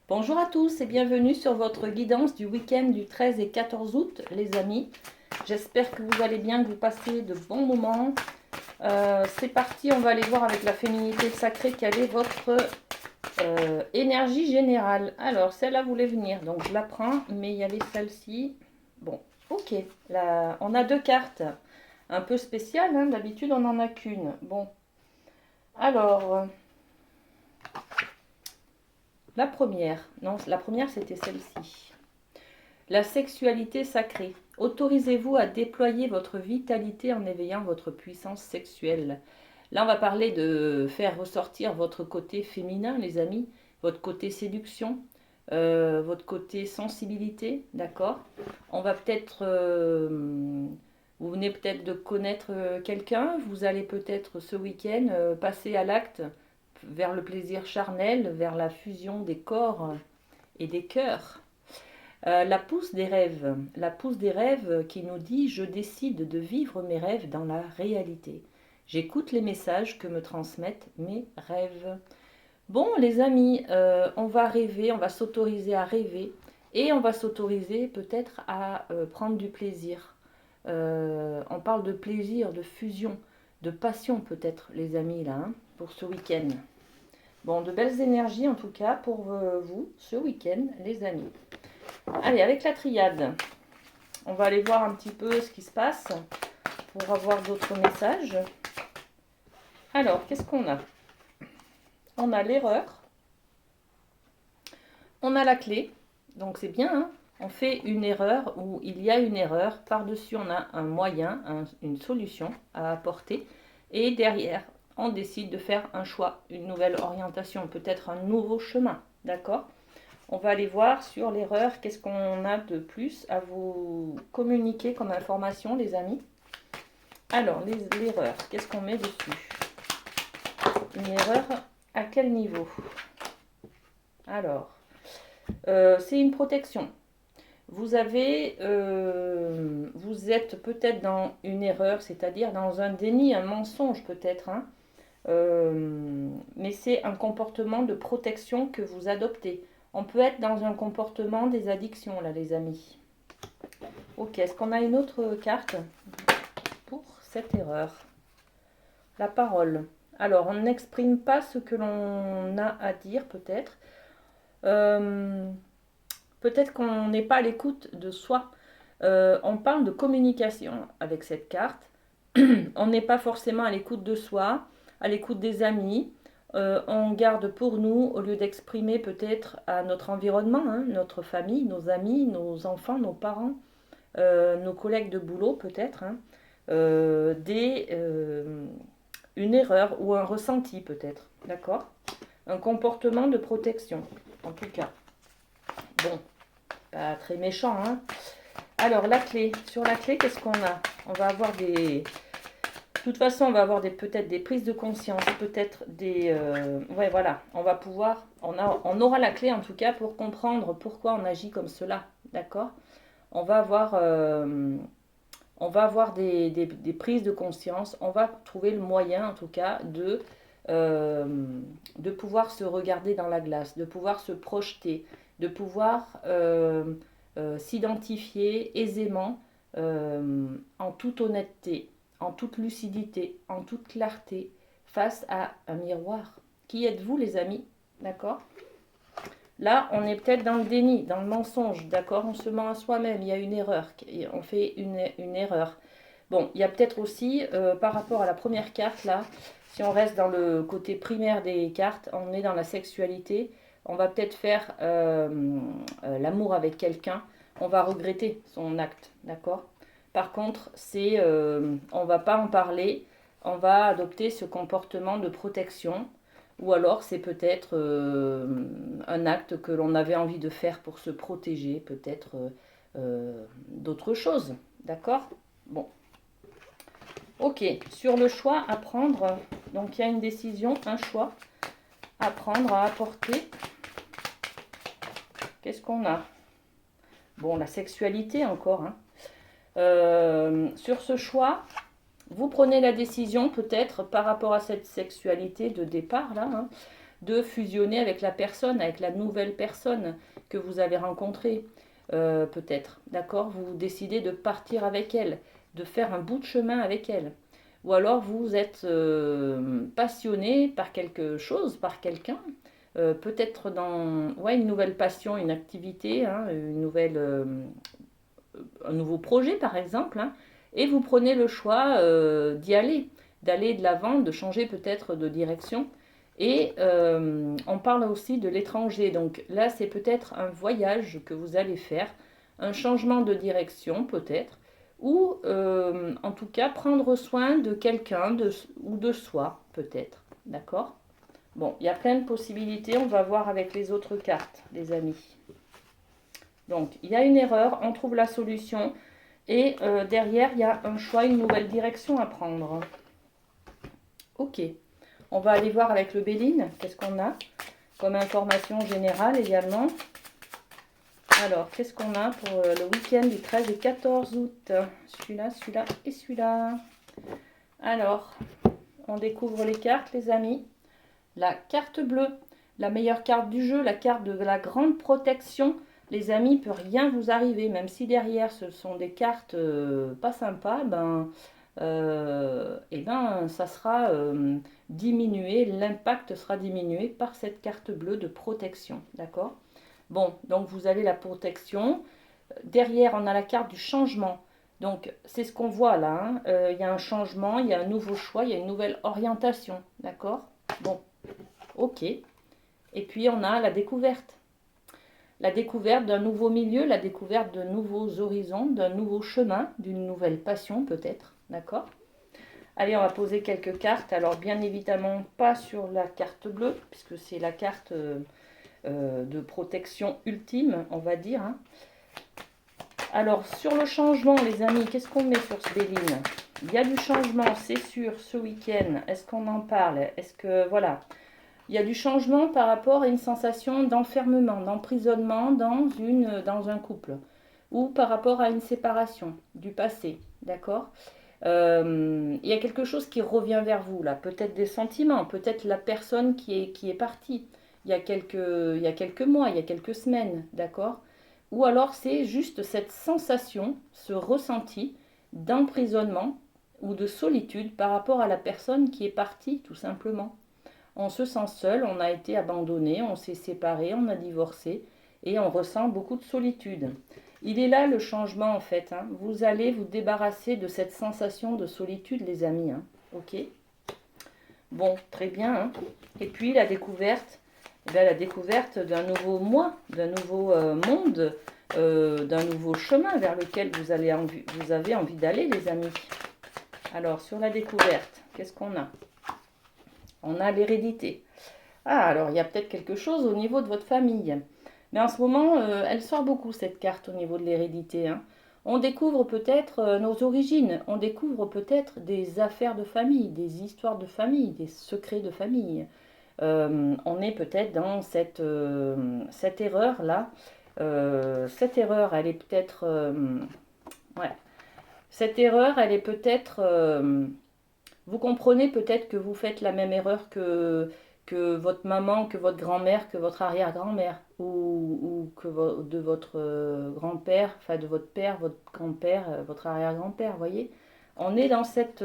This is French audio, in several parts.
Bonjour à tous et bienvenue sur votre guidance du week-end du 13 et 14 août, les amis. J'espère que vous allez bien, que vous passez de bons moments. C'est parti, on va aller voir avec la féminité sacrée quelle est votre énergie générale. Alors, celle-là voulait venir, donc je la prends, mais il y avait celle-ci. Bon, ok, là, on a deux cartes, un peu spéciales, hein, d'habitude on n'en a qu'une. Bon, alors... la première, non, la première c'était celle-ci. La sexualité sacrée. Autorisez-vous à déployer votre vitalité en éveillant votre puissance sexuelle. Là, on va parler de faire ressortir votre côté féminin, les amis, votre côté séduction, votre côté sensibilité, d'accord. On va peut-être... vous venez peut-être de connaître quelqu'un, vous allez peut-être ce week-end passer à l'acte vers le plaisir charnel, vers la fusion des corps et des cœurs. La pousse des rêves. La pousse des rêves qui nous dit: je décide de vivre mes rêves dans la réalité. J'écoute les messages que me transmettent mes rêves. Bon, les amis, on va rêver, on va s'autoriser à rêver et on va s'autoriser peut-être à prendre du plaisir. On parle de plaisir, de fusion, de passion peut-être, les amis, là, hein, pour ce week-end. Bon, de belles énergies en tout cas pour vous ce week-end, les amis. Allez, avec la triade, on va aller voir un petit peu ce qui se passe pour avoir d'autres messages. Alors, qu'est-ce qu'on a? On a l'erreur, on a la clé, donc c'est bien, hein. On fait une erreur ou il y a une erreur, par-dessus on a un moyen, une solution à apporter, et derrière on décide de faire un choix, une nouvelle orientation, peut-être un nouveau chemin, d'accord? On va aller voir sur l'erreur, qu'est-ce qu'on a de plus à vous communiquer comme information, les amis. Alors, l'erreur, qu'est-ce qu'on met dessus? Une erreur à quel niveau? Alors, c'est une protection. Vous êtes peut-être dans une erreur, c'est-à-dire dans un déni, un mensonge peut-être, hein. Mais c'est un comportement de protection que vous adoptez. On peut être dans un comportement des addictions, là, les amis. Ok, est-ce qu'on a une autre carte pour cette erreur? La parole. Alors, on n'exprime pas ce que l'on a à dire, peut-être. Peut-être qu'on n'est pas à l'écoute de soi. On parle de communication avec cette carte. On n'est pas forcément à l'écoute de soi, à l'écoute des amis. On garde pour nous, au lieu d'exprimer peut-être à notre environnement, hein, notre famille, nos amis, nos enfants, nos parents, nos collègues de boulot peut-être, hein, une erreur ou un ressenti peut-être, d'accord? Un comportement de protection, en tout cas. Bon, pas très méchant, hein. Alors, la clé. Sur la clé, qu'est-ce qu'on a? On va avoir des... De toute façon, on va avoir peut-être des prises de conscience, peut-être des... ouais, voilà. On va pouvoir... On aura la clé, en tout cas, pour comprendre pourquoi on agit comme cela, d'accord? On va avoir des prises de conscience. On va trouver le moyen, en tout cas, de pouvoir se regarder dans la glace, de pouvoir se projeter, de pouvoir s'identifier aisément, en toute honnêteté, en toute lucidité, en toute clarté, face à un miroir. Qui êtes-vous, les amis? D'accord? Là, on est peut-être dans le déni, dans le mensonge, d'accord? On se ment à soi-même, il y a une erreur, on fait une erreur. Bon, il y a peut-être aussi, par rapport à la première carte, là, si on reste dans le côté primaire des cartes, on est dans la sexualité, on va peut-être faire l'amour avec quelqu'un, on va regretter son acte, d'accord? Par contre, on va pas en parler, on va adopter ce comportement de protection, ou alors c'est peut-être un acte que l'on avait envie de faire pour se protéger, peut-être d'autres choses, d'accord? Bon, ok, sur le choix à prendre, donc il y a une décision, un choix à prendre, à apporter. Qu'est-ce qu'on a? Bon, la sexualité encore, hein. Sur ce choix, vous prenez la décision peut-être par rapport à cette sexualité de départ là, hein, de fusionner avec la personne, avec la nouvelle personne que vous avez rencontrée, peut-être. D'accord? Vous décidez de partir avec elle, de faire un bout de chemin avec elle. Ou alors vous êtes passionné par quelque chose, par quelqu'un. Peut-être dans une nouvelle passion, une activité, hein, un nouveau projet par exemple, hein, et vous prenez le choix d'y aller, d'aller de l'avant, de changer peut-être de direction. Et on parle aussi de l'étranger, donc là c'est peut-être un voyage que vous allez faire, un changement de direction peut-être, ou en tout cas prendre soin de quelqu'un ou de soi peut-être, d'accord? Bon, il y a plein de possibilités, on va voir avec les autres cartes, les amis. Donc, il y a une erreur, on trouve la solution, et derrière, il y a un choix, une nouvelle direction à prendre. Ok, on va aller voir avec le Béline, qu'est-ce qu'on a comme information générale également. Alors, qu'est-ce qu'on a pour le week-end du 13 et 14 août? Celui-là, celui-là et celui-là. Alors, on découvre les cartes, les amis. La carte bleue, la meilleure carte du jeu, la carte de la grande protection. Les amis, il ne peut rien vous arriver, même si derrière ce sont des cartes pas sympas, ça sera diminué, l'impact sera diminué par cette carte bleue de protection, d'accord? Bon, donc vous avez la protection. Derrière, on a la carte du changement. Donc, c'est ce qu'on voit là, hein. Il y a un changement, il y a un nouveau choix, il y a une nouvelle orientation, d'accord? Bon, ok. Et puis, on a la découverte. La découverte d'un nouveau milieu, la découverte de nouveaux horizons, d'un nouveau chemin, d'une nouvelle passion peut-être, d'accord? Allez, on va poser quelques cartes. Alors, bien évidemment, pas sur la carte bleue, puisque c'est la carte de protection ultime, on va dire, hein. Alors, sur le changement, les amis, qu'est-ce qu'on met sur ce Béline? Il y a du changement, c'est sûr, ce week-end. Est-ce qu'on en parle? Est-ce que, voilà. Il y a du changement par rapport à une sensation d'enfermement, d'emprisonnement dans un couple. Ou par rapport à une séparation du passé, d'accord? Il y a quelque chose qui revient vers vous, là. Peut-être des sentiments, peut-être la personne qui est partie il y a quelques mois, il y a quelques semaines, d'accord? Ou alors c'est juste cette sensation, ce ressenti d'emprisonnement ou de solitude par rapport à la personne qui est partie, tout simplement. On se sent seul, on a été abandonné, on s'est séparé, on a divorcé et on ressent beaucoup de solitude. Il est là le changement en fait, hein. Vous allez vous débarrasser de cette sensation de solitude les amis, hein. Ok? Bon, très bien, hein. Et puis la découverte, la découverte d'un nouveau moi, d'un nouveau monde, d'un nouveau chemin vers lequel vous avez envie d'aller les amis. Alors sur la découverte, qu'est-ce qu'on a? On a l'hérédité. Ah, alors il y a peut-être quelque chose au niveau de votre famille. Mais en ce moment, elle sort beaucoup cette carte au niveau de l'hérédité, hein. On découvre peut-être nos origines, on découvre peut-être des affaires de famille, des histoires de famille, des secrets de famille. On est peut-être dans cette erreur-là. Cette erreur, elle est peut-être... ouais. Cette erreur, elle est peut-être... vous comprenez peut-être que vous faites la même erreur que votre maman, que votre grand-mère, que votre arrière-grand-mère, ou de votre grand-père, enfin de votre père, votre grand-père, votre arrière-grand-père, vous voyez? On est dans cette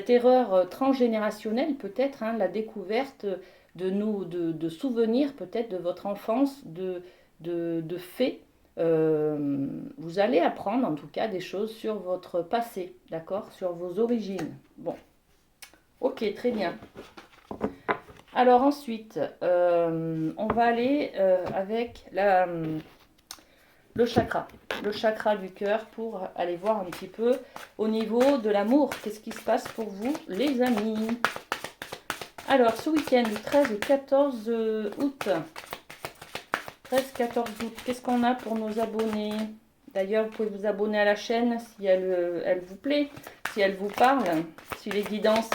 erreur transgénérationnelle peut-être, hein, la découverte de souvenirs peut-être de votre enfance, de faits. Vous allez apprendre en tout cas des choses sur votre passé, d'accord? Sur vos origines. Bon, ok, très bien. Alors ensuite, on va aller avec le chakra du cœur pour aller voir un petit peu au niveau de l'amour. Qu'est-ce qui se passe pour vous, les amis? Alors, ce week-end du 13 et 14 août, 13-14 août, qu'est-ce qu'on a pour nos abonnés? D'ailleurs, vous pouvez vous abonner à la chaîne si elle vous plaît, si elle vous parle, si les guidances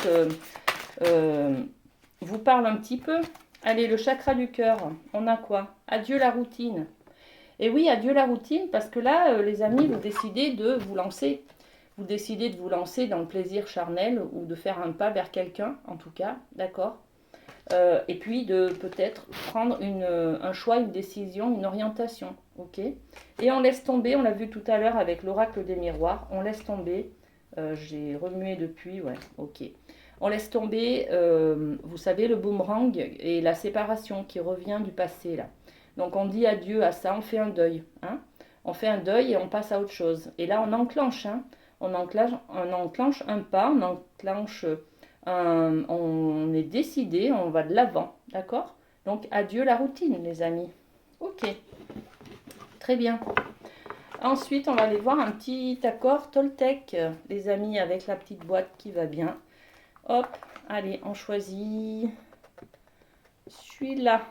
vous parlent un petit peu. Allez, le chakra du cœur, on a quoi? Adieu la routine. Et oui, adieu la routine, parce que là, les amis, vous décidez de vous lancer. Vous décidez de vous lancer dans le plaisir charnel ou de faire un pas vers quelqu'un, en tout cas, d'accord? Et puis de peut-être prendre un choix, une décision, une orientation. Ok. Et on laisse tomber, on l'a vu tout à l'heure avec l'oracle des miroirs, on laisse tomber, j'ai remué depuis, ouais, ok. On laisse tomber, vous savez, le boomerang et la séparation qui revient du passé là. Donc on dit adieu à ça, on fait un deuil. Hein, on fait un deuil et on passe à autre chose. Et là on enclenche, hein, on enclenche un pas, on enclenche on est décidé, on va de l'avant, d'accord? Donc adieu la routine, les amis. Ok, très bien. Ensuite, on va aller voir un petit accord Toltec, les amis, avec la petite boîte qui va bien. Hop, allez, on choisit celui-là.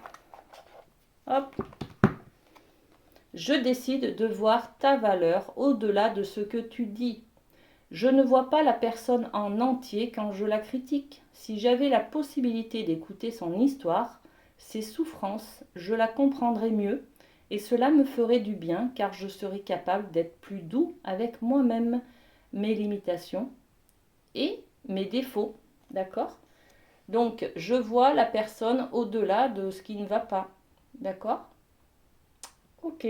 Hop. Je décide de voir ta valeur au-delà de ce que tu dis. Je ne vois pas la personne en entier quand je la critique. Si j'avais la possibilité d'écouter son histoire, ses souffrances, je la comprendrais mieux et cela me ferait du bien car je serais capable d'être plus doux avec moi-même, mes limitations et mes défauts. D'accord? Donc, je vois la personne au-delà de ce qui ne va pas. D'accord? Ok.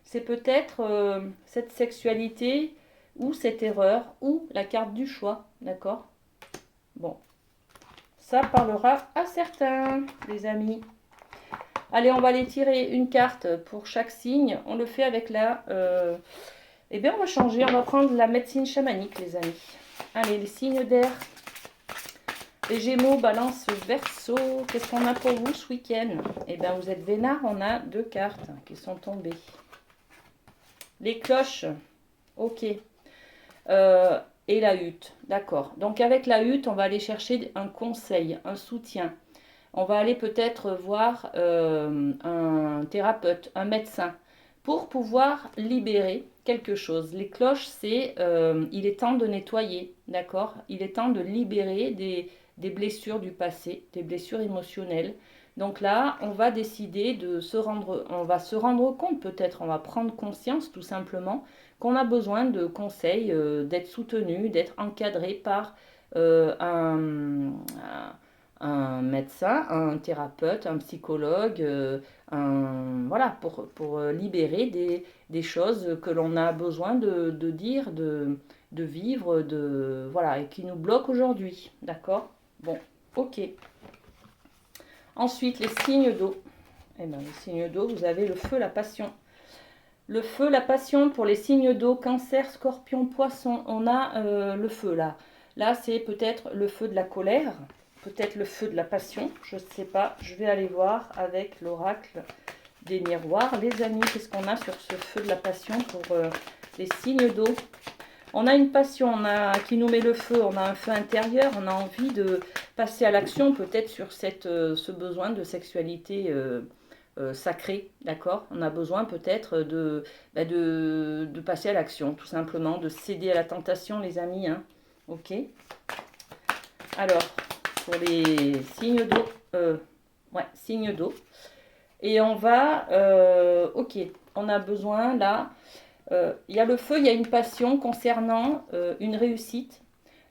C'est peut-être cette sexualité ou cette erreur ou la carte du choix. D'accord? Bon. Ça parlera à certains, les amis. Allez, on va aller tirer une carte pour chaque signe. On le fait avec la... Eh bien, on va changer. On va prendre la médecine chamanique, les amis. Allez, les signes d'air. Les Gémeaux, Balance, Verseau. Qu'est-ce qu'on a pour vous ce week-end? Eh bien, vous êtes vénard. On a 2 cartes qui sont tombées. Les cloches. Ok. Et la hutte. D'accord. Donc, avec la hutte, on va aller chercher un conseil, un soutien. On va aller peut-être voir un thérapeute, un médecin, pour pouvoir libérer quelque chose. Les cloches, c'est il est temps de nettoyer, d'accord? Il est temps de libérer des blessures du passé, des blessures émotionnelles. Donc là, on va décider de on va se rendre compte peut-être, on va prendre conscience tout simplement qu'on a besoin de conseils, d'être soutenu, d'être encadré par un médecin, un thérapeute, un psychologue, voilà, pour libérer des choses que l'on a besoin de dire, de vivre, voilà, et qui nous bloquent aujourd'hui. D'accord? Bon, ok. Ensuite, les signes d'eau. Eh bien, les signes d'eau, vous avez le feu, la passion. Le feu, la passion pour les signes d'eau, cancer, scorpion, poisson. On a le feu là. Là, c'est peut-être le feu de la colère, peut-être le feu de la passion, je ne sais pas. Je vais aller voir avec l'oracle des miroirs. Les amis, qu'est-ce qu'on a sur ce feu de la passion pour les signes d'eau? On a une passion qui nous met le feu, on a un feu intérieur, on a envie de passer à l'action peut-être sur ce besoin de sexualité sacrée, d'accord? On a besoin peut-être de passer à l'action, tout simplement, de céder à la tentation, les amis, hein? Ok? Alors, pour les signes d'eau, ouais, signes d'eau. Et on va, ok, on a besoin là, il y a le feu, il y a une passion concernant une réussite,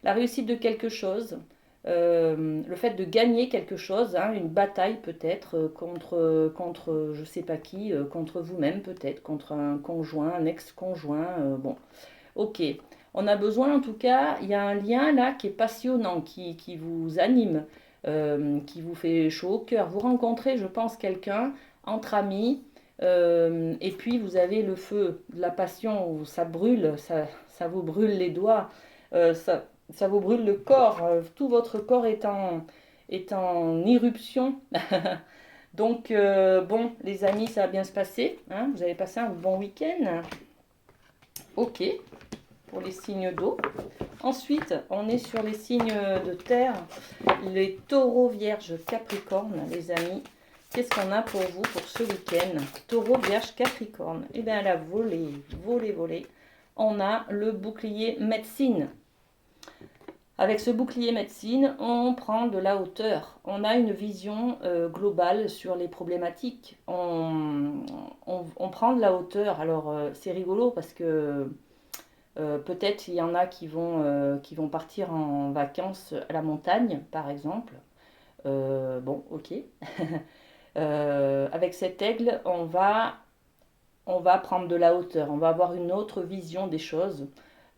la réussite de quelque chose, le fait de gagner quelque chose, hein, une bataille peut-être contre je sais pas qui, contre vous-même peut-être, contre un conjoint, un ex-conjoint, bon, ok. On a besoin en tout cas, il y a un lien là qui est passionnant, qui vous anime, qui vous fait chaud au cœur. Vous rencontrez, je pense, quelqu'un entre amis, et puis vous avez le feu de la passion où ça brûle, ça vous brûle les doigts, ça vous brûle le corps, tout votre corps est en éruption. Donc, bon, les amis, ça va bien se passer, hein, vous avez passé un bon week-end. Ok, pour les signes d'eau. Ensuite, on est sur les signes de terre, les taureaux, vierges, capricorne, les amis. Qu'est-ce qu'on a pour vous pour ce week-end? Taureau, vierge, capricorne. Eh bien, la volée, volée, volée. On a le bouclier médecine. Avec ce bouclier médecine, on prend de la hauteur. On a une vision globale sur les problématiques. On prend de la hauteur. Alors, c'est rigolo parce que peut-être il y en a qui vont partir en vacances à la montagne, par exemple. Bon, ok. Avec cet aigle, on va prendre de la hauteur, on va avoir une autre vision des choses.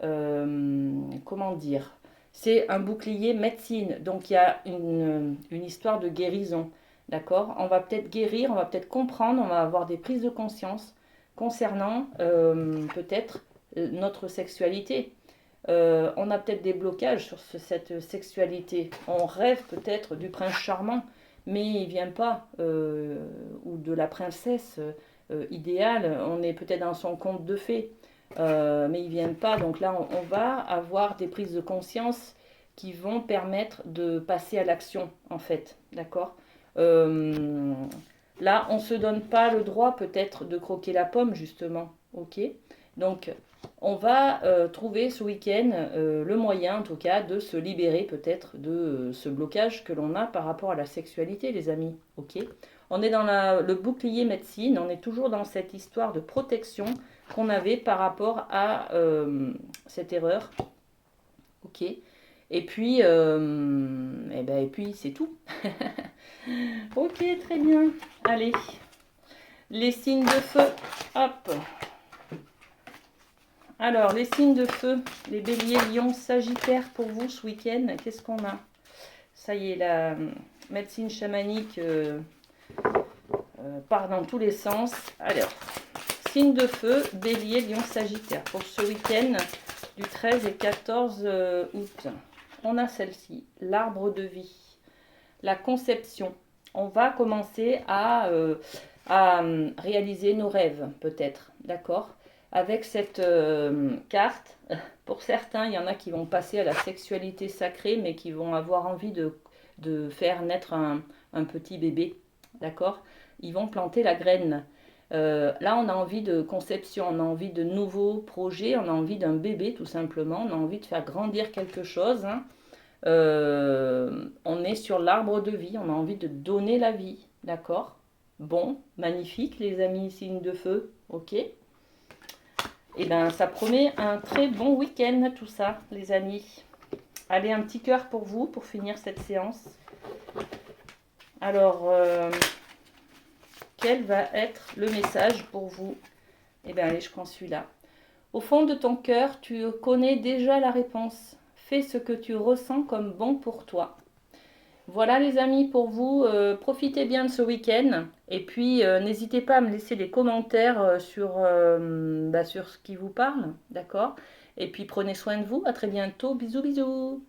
Comment dire? C'est un bouclier médecine, donc il y a une histoire de guérison, d'accord? On va peut-être guérir, on va peut-être comprendre, on va avoir des prises de conscience concernant peut-être notre sexualité. On a peut-être des blocages sur cette sexualité. On rêve peut-être du prince charmant, mais il ne vient pas, ou de la princesse idéale. On est peut-être dans son conte de fées, mais ils ne viennent pas. Donc là, on va avoir des prises de conscience qui vont permettre de passer à l'action, en fait. D'accord. Euh, Là, on ne se donne pas le droit peut-être de croquer la pomme, justement. Ok. Donc, on va trouver ce week-end le moyen, en tout cas, de se libérer peut-être de ce blocage que l'on a par rapport à la sexualité, les amis. Ok. On est dans le bouclier médecine, on est toujours dans cette histoire de protection qu'on avait par rapport à cette erreur. Ok. Et puis c'est tout. Ok, très bien. Allez, les signes de feu. Hop. Alors, les signes de feu, les béliers, lions, sagittaires pour vous ce week-end, qu'est-ce qu'on a? Ça y est, la médecine chamanique part dans tous les sens. Alors, signes de feu, bélier, lion, sagittaire pour ce week-end du 13 et 14 août. On a celle-ci, l'arbre de vie, la conception. On va commencer à réaliser nos rêves, peut-être, d'accord? Avec cette carte, pour certains, il y en a qui vont passer à la sexualité sacrée, mais qui vont avoir envie de faire naître un petit bébé, d'accord? Ils vont planter la graine. Là, on a envie de conception, on a envie de nouveaux projets, on a envie d'un bébé, tout simplement, on a envie de faire grandir quelque chose, hein. On est sur l'arbre de vie, on a envie de donner la vie, d'accord? Bon, magnifique les amis, signes de feu, ok? Et bien ça promet un très bon week-end tout ça, les amis. Allez, un petit cœur pour vous, pour finir cette séance. Alors, quel va être le message pour vous? Eh bien allez, je prends celui-là. Au fond de ton cœur, tu connais déjà la réponse. Fais ce que tu ressens comme bon pour toi. Voilà les amis pour vous, profitez bien de ce week-end et puis n'hésitez pas à me laisser des commentaires sur ce qui vous parle, d'accord? Et puis prenez soin de vous, à très bientôt, bisous bisous.